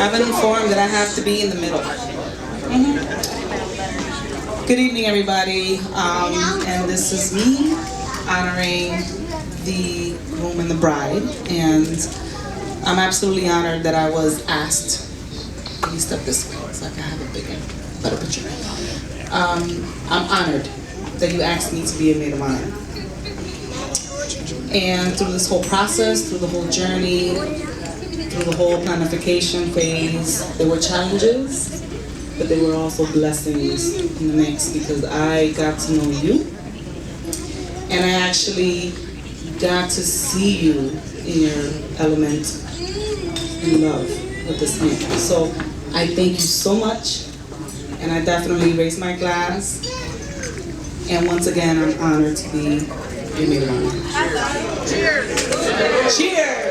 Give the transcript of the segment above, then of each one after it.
I've been informed that I have to be in the middle. Good evening, everybody. And this is me honoring the groom and the bride. And I'm absolutely honored that I was asked. Can you step this way so I can have a better picture? I'm honored that you asked me to be a Maid of Honor. And through this whole process, through the whole journey, through the whole planification phase, there were challenges, but there were also blessings in the mix because I got to know you, and I actually got to see you in your element in love with this man. So I thank you so much, and I definitely raise my glass. And once again, I'm honored to be your Maid of Honor. Cheers! Cheers!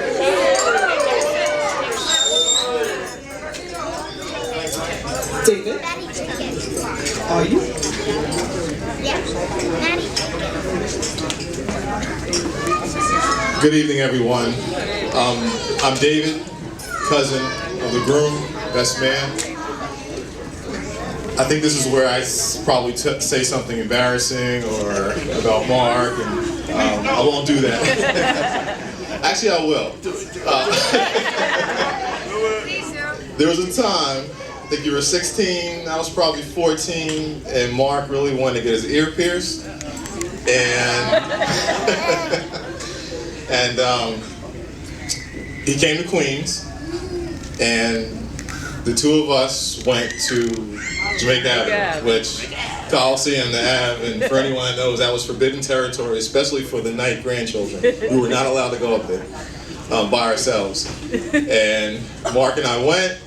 David? Are you? Yeah. Good evening, everyone. I'm David, cousin of the groom, best man. I think this is where I probably say something embarrassing or about Mark, and I won't do that. Actually, I will. There was a time, I think you were 16, I was probably 14, and Mark really wanted to get his ear pierced. And he came to Queens, and the two of us went to Jamaica Avenue, which Coliseum, the Ave, and for anyone that knows, that was forbidden territory, especially for the night grandchildren. We were not allowed to go up there by ourselves. And Mark and I went,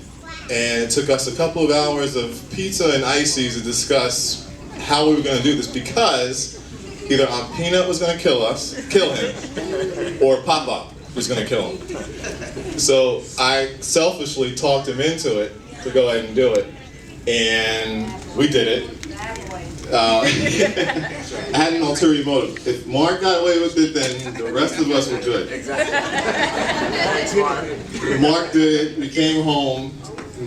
and it took us a couple of hours of pizza and ices to discuss how we were going to do this, because either Aunt Peanut was going to kill him, or Papa was going to kill him. So I selfishly talked him into it to go ahead and do it, and we did it. I had an ulterior motive. If Mark got away with it, then the rest of us were good. Mark did it. We came home.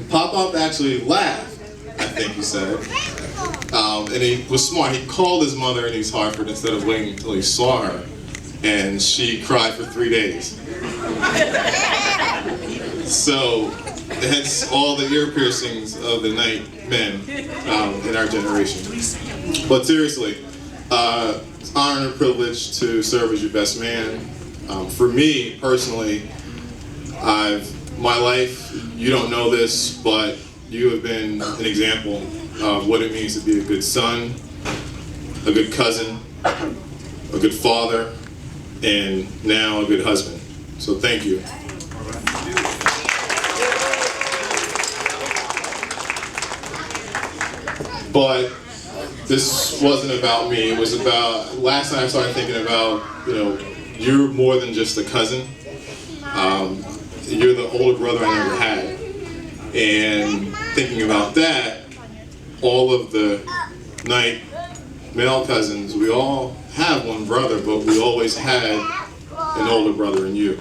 Pop-Up actually laughed, I think he said. And he was smart. He called his mother in East Hartford instead of waiting until he saw her. And she cried for 3 days. So, hence all the ear piercings of the night men in our generation. But seriously, it's an honor and a privilege to serve as your best man. For me, personally, my life, you don't know this, but you have been an example of what it means to be a good son, a good cousin, a good father, and now a good husband. So thank you. But this wasn't about me. It was about, last night I started thinking about, you're more than just a cousin. You're the older brother I never had. And thinking about that, all of the night male cousins, we all have one brother, but we always had an older brother in you.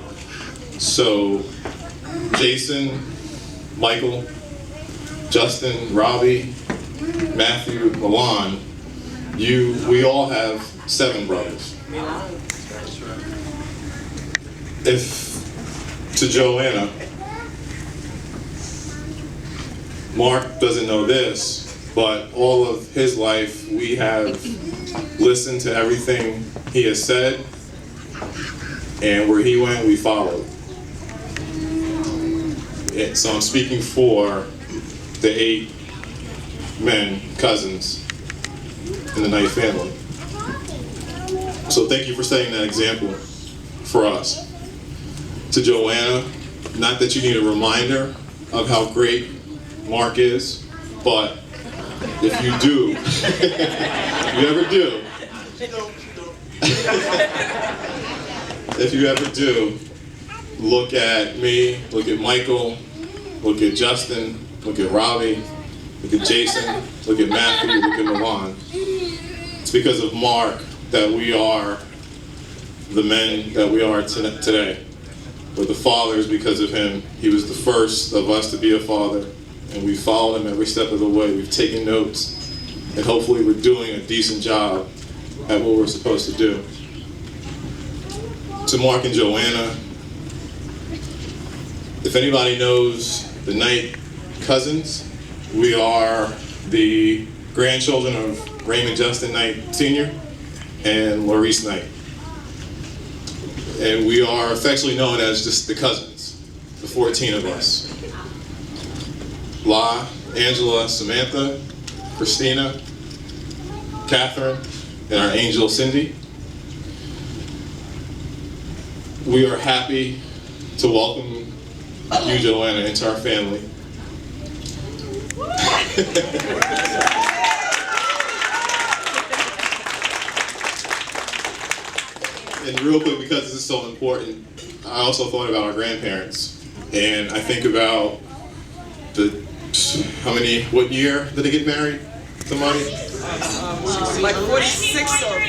So Jason, Michael, Justin, Robbie, Matthew, Milan, we all have 7 brothers. To Joanna, Mark doesn't know this, but all of his life we have listened to everything he has said, and where he went, we followed. So I'm speaking for the 8 men, cousins, in the Knight family. So thank you for setting that example for us. To Joanna, not that you need a reminder of how great Mark is, but if you do, if you ever do, look at me, look at Michael, look at Justin, look at Robbie, look at Jason, look at Matthew, look at Milan. It's because of Mark that we are the men that we are today. We're the fathers because of him. He was the first of us to be a father, and we followed him every step of the way. We've taken notes, and hopefully we're doing a decent job at what we're supposed to do. To Mark and Joanna, if anybody knows the Knight cousins, we are the grandchildren of Raymond Justin Knight Sr. and Maurice Knight. And we are affectionately known as just the cousins, the 14 of us. La, Angela, Samantha, Christina, Catherine, and our angel Cindy. We are happy to welcome you, Joanna, into our family. And real quick, because this is so important, I also thought about our grandparents. And I think about what year did they get married? Somebody? Like 46 or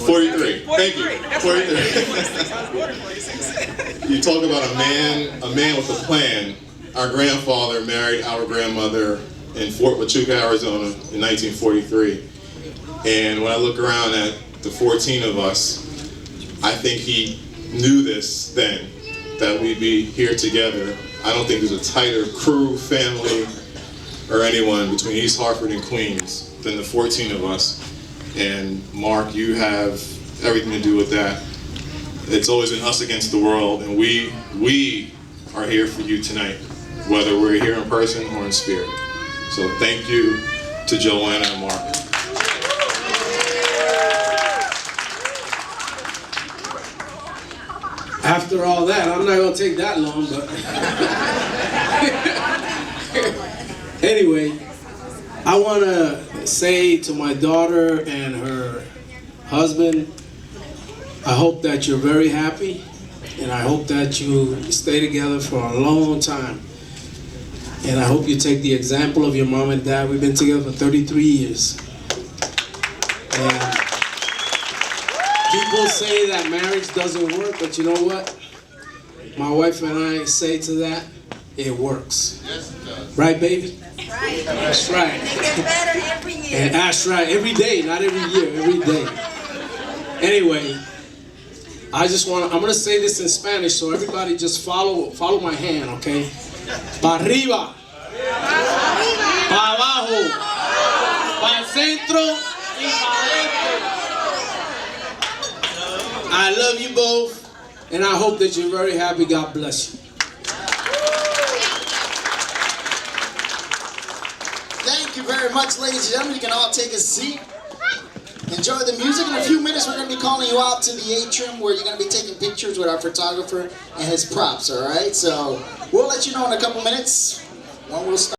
43. Thank you. 43. You talk about a man with a plan. Our grandfather married our grandmother in Fort Huachuca, Arizona in 1943. And when I look around at the 14 of us, I think he knew this then, that we'd be here together. I don't think there's a tighter crew, family, or anyone between East Hartford and Queens than the 14 of us. And Mark, you have everything to do with that. It's always been us against the world, and we are here for you tonight, whether we're here in person or in spirit. So thank you to Joanna and Mark. After all that, I'm not going to take that long, but anyway, I want to say to my daughter and her husband, I hope that you're very happy, and I hope that you stay together for a long time. And I hope you take the example of your mom and dad. We've been together for 33 years. And people say that marriage doesn't work, but you know what? My wife and I say to that, it works. Yes, it does. Right, baby? Right. That's right. It gets better every year. And that's right. Every day, not every year, every day. Anyway, I'm going to say this in Spanish, so everybody just follow my hand, okay? Pa arriba. Pa abajo. Pa el centro. Y pa adentro. I love you both, and I hope that you're very happy. God bless you. Thank you very much, ladies and gentlemen. You can all take a seat. Enjoy the music. In a few minutes, we're going to be calling you out to the atrium where you're going to be taking pictures with our photographer and his props, all right? So we'll let you know in a couple minutes when we'll start.